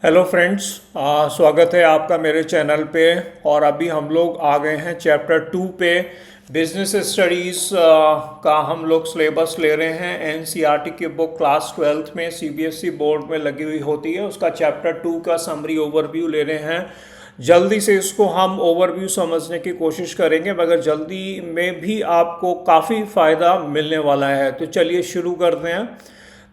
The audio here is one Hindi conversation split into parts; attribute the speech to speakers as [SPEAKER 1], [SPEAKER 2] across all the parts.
[SPEAKER 1] हेलो फ्रेंड्स, स्वागत है आपका मेरे चैनल पे। और अभी हम लोग आ गए हैं चैप्टर 2 पे। बिजनेस स्टडीज़ का हम लोग सिलेबस ले रहे हैं। एनसीईआरटी की बुक क्लास 12th में सीबीएसई बोर्ड में लगी हुई होती है, उसका चैप्टर 2 का समरी ओवरव्यू ले रहे हैं। जल्दी से इसको हम ओवरव्यू समझने की कोशिश करेंगे, मगर जल्दी में भी आपको काफ़ी फ़ायदा मिलने वाला है। तो चलिए शुरू करते हैं।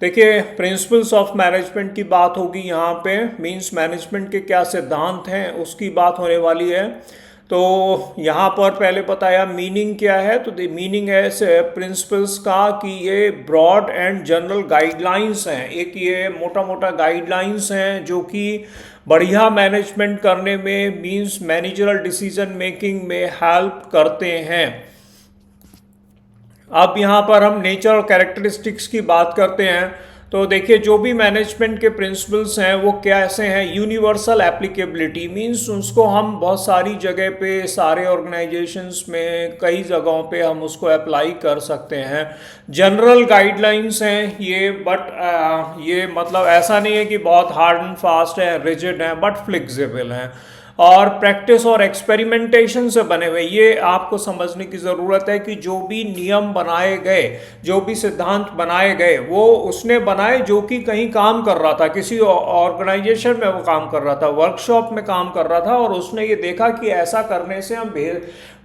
[SPEAKER 1] देखिए, प्रिंसिपल्स ऑफ मैनेजमेंट की बात होगी यहाँ पे। मींस मैनेजमेंट के क्या सिद्धांत हैं उसकी बात होने वाली है। तो यहाँ पर पहले बताया मीनिंग क्या है। तो मीनिंग है प्रिंसिपल्स का कि ये ब्रॉड एंड जनरल गाइडलाइंस हैं। एक ये मोटा मोटा गाइडलाइंस हैं जो कि बढ़िया मैनेजमेंट करने में, मींस मैनेजरल डिसीजन मेकिंग में हेल्प करते हैं। अब यहाँ पर हम नेचर और कैरेक्टरिस्टिक्स की बात करते हैं। तो देखिए, जो भी मैनेजमेंट के प्रिंसिपल्स हैं वो कैसे हैं। यूनिवर्सल एप्लीकेबिलिटी मींस उसको हम बहुत सारी जगह पे, सारे ऑर्गेनाइजेशंस में, कई जगहों पे हम उसको अप्लाई कर सकते हैं। जनरल गाइडलाइंस हैं ये, बट ये मतलब ऐसा नहीं है कि बहुत हार्ड एंड फास्ट है, रिजिड है, बट फ्लेक्सिबल हैं। और प्रैक्टिस और एक्सपेरिमेंटेशन से बने हुए, ये आपको समझने की ज़रूरत है कि जो भी नियम बनाए गए, जो भी सिद्धांत बनाए गए, वो उसने बनाए जो कि कहीं काम कर रहा था, किसी ऑर्गेनाइजेशन में वो काम कर रहा था, वर्कशॉप में काम कर रहा था, और उसने ये देखा कि ऐसा करने से हम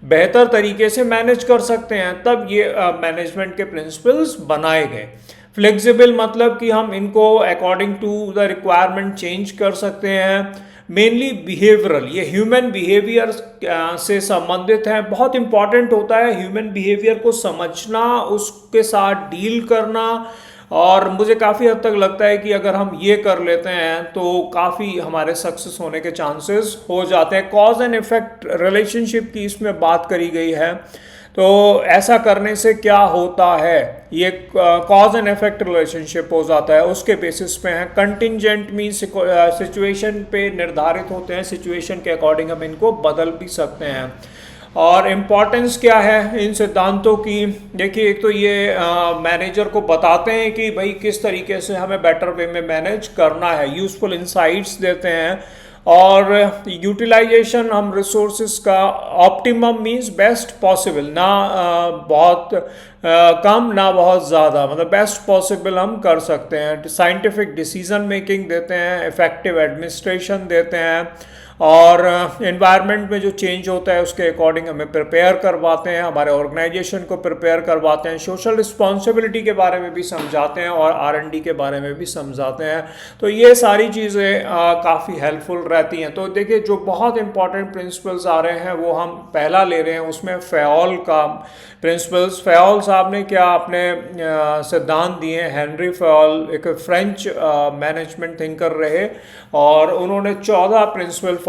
[SPEAKER 1] बेहतर तरीके से मैनेज कर सकते हैं। तब ये मैनेजमेंट के प्रिंसिपल्स बनाए गए। फ्लेक्सिबल मतलब कि हम इनको according to the requirement change कर सकते हैं। मेनली बिहेवियरल, ये ह्यूमन बिहेवियर से संबंधित है। बहुत इंपॉर्टेंट होता है ह्यूमन बिहेवियर को समझना, उसके साथ डील करना। और मुझे काफ़ी हद तक लगता है कि अगर हम ये कर लेते हैं तो काफ़ी हमारे सक्सेस होने के चांसेस हो जाते हैं। कॉज एंड इफेक्ट रिलेशनशिप की इसमें बात करी गई है। तो ऐसा करने से क्या होता है, ये कॉज एंड इफेक्ट रिलेशनशिप हो जाता है, उसके बेसिस पे है। कंटिंजेंट मीन सिचुएशन पे निर्धारित होते हैं, सिचुएशन के अकॉर्डिंग हम इनको बदल भी सकते हैं। और इम्पॉर्टेंस क्या है इन सिद्धांतों की। देखिए, एक तो ये मैनेजर को बताते हैं कि भाई किस तरीके से हमें बेटर वे में मैनेज करना है, यूजफुल इंसाइट्स देते हैं। और यूटिलाइजेशन हम रिसोर्सेज का ऑप्टिमम मींस बेस्ट पॉसिबल, ना बहुत कम ना बहुत ज़्यादा, मतलब बेस्ट पॉसिबल हम कर सकते हैं। साइंटिफिक डिसीजन मेकिंग देते हैं, इफेक्टिव एडमिनिस्ट्रेशन देते हैं। और एनवायरनमेंट में जो चेंज होता है उसके अकॉर्डिंग हमें प्रिपेयर करवाते हैं, हमारे ऑर्गेनाइजेशन को प्रिपेयर करवाते हैं। सोशल रिस्पॉन्सिबिलिटी के बारे में भी समझाते हैं और R&D के बारे में भी समझाते हैं। तो ये सारी चीज़ें काफ़ी हेल्पफुल रहती हैं। तो देखिए, जो बहुत इंपॉर्टेंट प्रिंसिपल्स आ रहे हैं वो हम पहला ले रहे हैं, उसमें फ़ेओल का प्रिंसिपल्स। फ़ेओल साहब ने क्या अपने सिद्धांत दिए हैं। हेनरी फ़ेओल एक फ्रेंच मैनेजमेंट थिंकर रहे और उन्होंने 14 प्रिंसिपल्स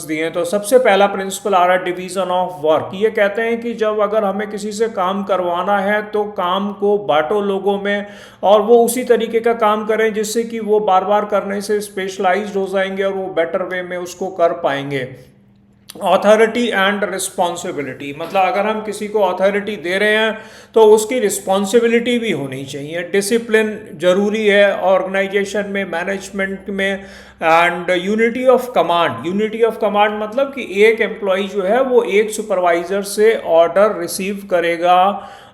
[SPEAKER 1] दिए हैं। तो सबसे पहला प्रिंसिपल आ रहा है डिवीज़न ऑफ वर्क। ये कहते हैं कि जब अगर हमें किसी से काम करवाना है तो काम को बांटो लोगों में, और वो उसी तरीके का काम करें जिससे कि वो बार बार करने से स्पेशलाइज्ड हो जाएंगे और वो बेटर वे में उसको कर पाएंगे। अथॉरिटी एंड रिस्पॉन्सिबिलिटी, मतलब अगर हम किसी को अथॉरिटी दे रहे हैं तो उसकी रिस्पॉन्सिबिलिटी भी होनी चाहिए। डिसिप्लिन जरूरी है ऑर्गेनाइजेशन में, मैनेजमेंट में। And unity of command, unity of command मतलब कि एक एम्प्लॉय जो है वो एक सुपरवाइजर से ऑर्डर रिसीव करेगा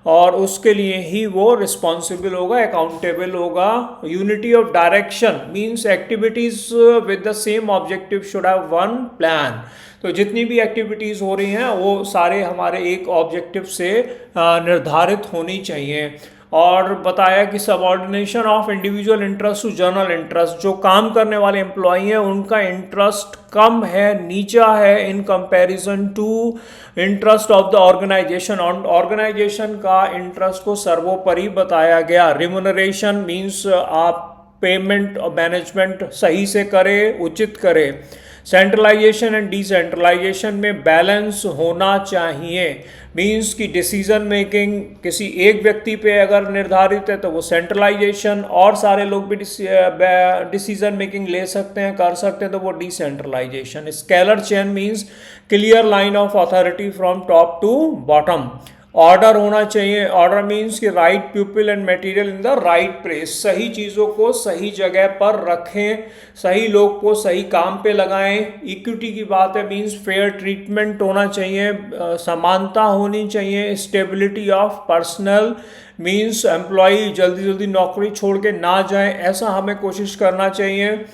[SPEAKER 1] और उसके लिए ही वो रिस्पॉन्सिबल होगा, अकाउंटेबल होगा। Unity of direction means activities with the same objective should have one plan. तो जितनी भी एक्टिविटीज़ हो रही हैं वो सारे हमारे एक ऑब्जेक्टिव से निर्धारित होनी चाहिए। और बताया कि subordination of individual interest to general interest, जो काम करने वाले एम्प्लॉई हैं उनका इंटरेस्ट कम है, नीचा है in comparison to interest of the organisation. Organisation का इंटरेस्ट को सर्वोपरि बताया गया। रिम्यूनरेशन मीन्स आप पेमेंट और मैनेजमेंट सही से करें, उचित करें। सेंट्रलाइजेशन एंड डिसेंट्रलाइजेशन में बैलेंस होना चाहिए। मीन्स की डिसीजन मेकिंग किसी एक व्यक्ति पे अगर निर्धारित है तो वो सेंट्रलाइजेशन, और सारे लोग भी डिसीजन मेकिंग ले सकते हैं, कर सकते हैं, तो वो decentralisation. Scalar chain means clear line of authority from top to bottom. Order होना चाहिए। ऑर्डर मीन्स कि right people and material in the right place, सही चीज़ों को सही जगह पर रखें, सही लोग को सही काम पे लगाएं। इक्विटी की बात है, मीन्स फेयर ट्रीटमेंट होना चाहिए, समानता होनी चाहिए। Stability of personnel means employ जल्दी जल्दी नौकरी छोड़ के ना जाएं, ऐसा हमें कोशिश करना चाहिए।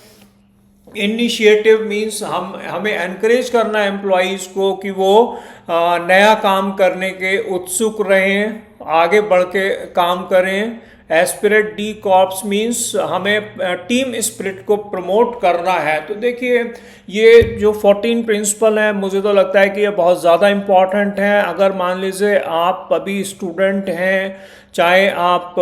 [SPEAKER 1] इनिशिएटिव मीन्स हमें एनकरेज करना है एम्प्लॉयज़ को कि वो नया काम करने के उत्सुक रहें, आगे बढ़ के काम करें। एस्पिरेट डी कॉर्प्स मीन्स हमें टीम स्पिरिट को प्रमोट करना है। तो देखिए ये जो 14 प्रिंसिपल हैं, मुझे तो लगता है कि ये बहुत ज़्यादा इम्पॉर्टेंट हैं। अगर मान लीजिए आप अभी स्टूडेंट हैं, चाहे आप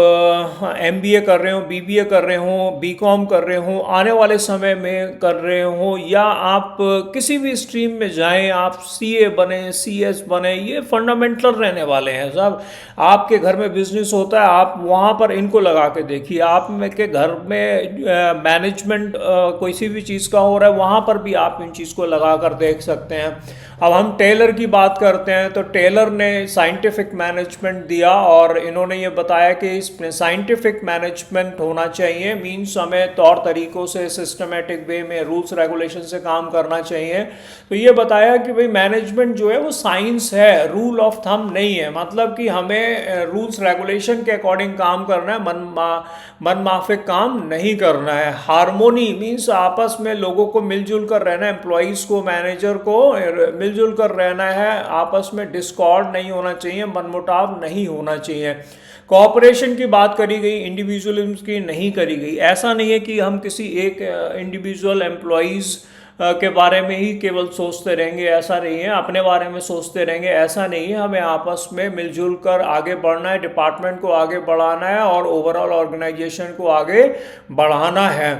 [SPEAKER 1] MBA कर रहे हो, BBA कर रहे हो, BCom कर रहे हो, आने वाले समय में कर रहे हो, या आप किसी भी स्ट्रीम में जाएं, आप CA बने, CS बने, ये फंडामेंटल रहने वाले हैं सब। आपके घर में बिजनेस होता है, आप वहाँ पर इनको लगा के देखिए। आप में के घर में मैनेजमेंट कोई भी चीज़ का हो रहा है, वहाँ पर भी आप इन चीज़ को लगा कर देख सकते हैं। अब हम टेलर की बात करते हैं, तो टेलर ने साइंटिफिक मैनेजमेंट दिया और इन्होंने ये बताया कि इसमें साइंटिफिक मैनेजमेंट होना चाहिए। मीन्स हमें तौर तरीकों से, सिस्टमेटिक वे में, रूल्स रेगुलेशन से काम करना चाहिए। तो ये बताया कि भाई मैनेजमेंट जो है वो साइंस है, रूल ऑफ थंब नहीं है। मतलब कि हमें रूल्स रेगुलेशन के अकॉर्डिंग काम करना है, मन माफिक काम नहीं करना है। हार्मोनी मीन्स आपस में लोगों को मिलजुल कर रहना है, एम्प्लॉयज़ को, मैनेजर को मिलजुल कर रहना है। आपस में डिस्कॉर्ड नहीं होना चाहिए, मनमुटाव नहीं होना चाहिए। कोऑपरेशन की बात करी गई, इंडिविजुअलिज्म की नहीं करी गई। ऐसा नहीं है कि हम किसी एक इंडिविजुअल एम्प्लॉयज़ के बारे में ही केवल सोचते रहेंगे, ऐसा नहीं है। अपने बारे में सोचते रहेंगे, ऐसा नहीं है। हमें आपस में मिलजुल कर आगे बढ़ना है, डिपार्टमेंट को आगे बढ़ाना है और ओवरऑल ऑर्गेनाइजेशन को आगे बढ़ाना है।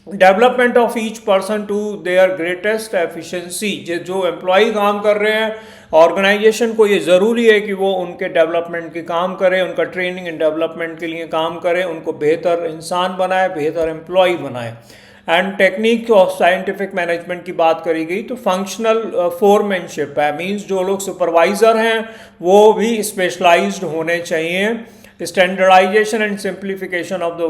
[SPEAKER 1] Development of each person to their greatest efficiency, जो एम्प्लॉय काम कर रहे हैं ऑर्गेनाइजेशन को ये ज़रूरी है कि वो उनके डेवलपमेंट के काम करें, उनका ट्रेनिंग एंड डेवलपमेंट के लिए काम करें, उनको बेहतर इंसान बनाए, बेहतर एम्प्लॉय बनाए। And technique of scientific management की बात करी गई तो फंक्शनल फोरमैनशिप है। मीन्स जो लोग सुपरवाइज़र हैं वो भी स्पेशलाइज्ड होने चाहिए। Standardisation and simplification of the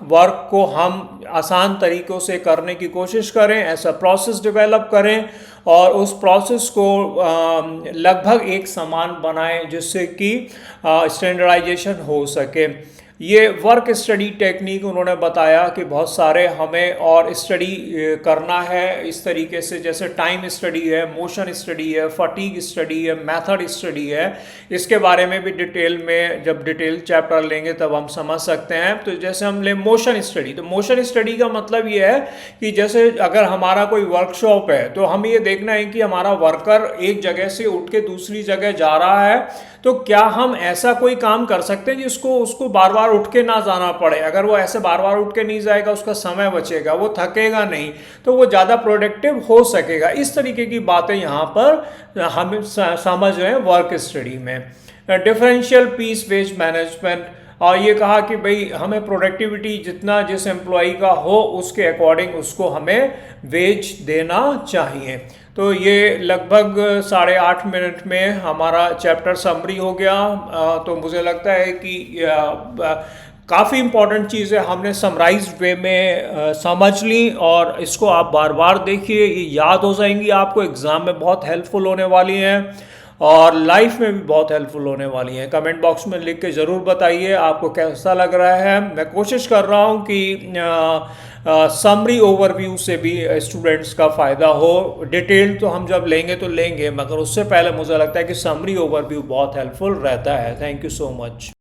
[SPEAKER 1] work को हम आसान तरीक़ों से करने की कोशिश करें, ऐसा प्रोसेस डेवलप करें और उस प्रोसेस को लगभग एक समान बनाएं जिससे कि स्टैंडर्डाइजेशन हो सके। ये वर्क स्टडी टेक्निक उन्होंने बताया कि बहुत सारे हमें और स्टडी करना है इस तरीके से, जैसे टाइम स्टडी है, मोशन स्टडी है, फटीग स्टडी है, मेथड स्टडी है। इसके बारे में भी डिटेल में जब डिटेल चैप्टर लेंगे तब हम समझ सकते हैं। तो जैसे हम ले मोशन स्टडी, तो मोशन स्टडी का मतलब ये है कि जैसे अगर हमारा कोई वर्कशॉप है तो हम ये देखना है कि हमारा वर्कर एक जगह से उठ के दूसरी जगह जा रहा है, तो क्या हम ऐसा कोई काम कर सकते हैं जिसको उसको बार बार उठ के ना जाना पड़े। अगर वो ऐसे बार बार उठ के नहीं जाएगा, उसका समय बचेगा, वो थकेगा नहीं, तो वो ज़्यादा प्रोडक्टिव हो सकेगा। इस तरीके की बातें यहाँ पर हम समझ रहे हैं वर्क स्टडी में। डिफरेंशियल पीस वेज मैनेजमेंट, और ये कहा कि भाई हमें प्रोडक्टिविटी जितना जिस एम्प्लॉई का हो उसके अकॉर्डिंग उसको हमें वेज देना चाहिए। तो ये लगभग 8.5 मिनट में हमारा चैप्टर समरी हो गया। तो मुझे लगता है कि काफ़ी इंपॉर्टेंट चीज़ें हमने समराइज्ड वे में समझ ली और इसको आप बार बार देखिए, ये याद हो जाएंगी आपको, एग्ज़ाम में बहुत हेल्पफुल होने वाली हैं और लाइफ में भी बहुत हेल्पफुल होने वाली हैं। कमेंट बॉक्स में लिख के ज़रूर बताइए आपको कैसा लग रहा है। मैं कोशिश कर रहा हूँ कि समरी ओवरव्यू से भी स्टूडेंट्स का फ़ायदा हो। डिटेल तो हम जब लेंगे तो लेंगे, मगर उससे पहले मुझे लगता है कि समरी ओवरव्यू बहुत हेल्पफुल रहता है। Thank you so much.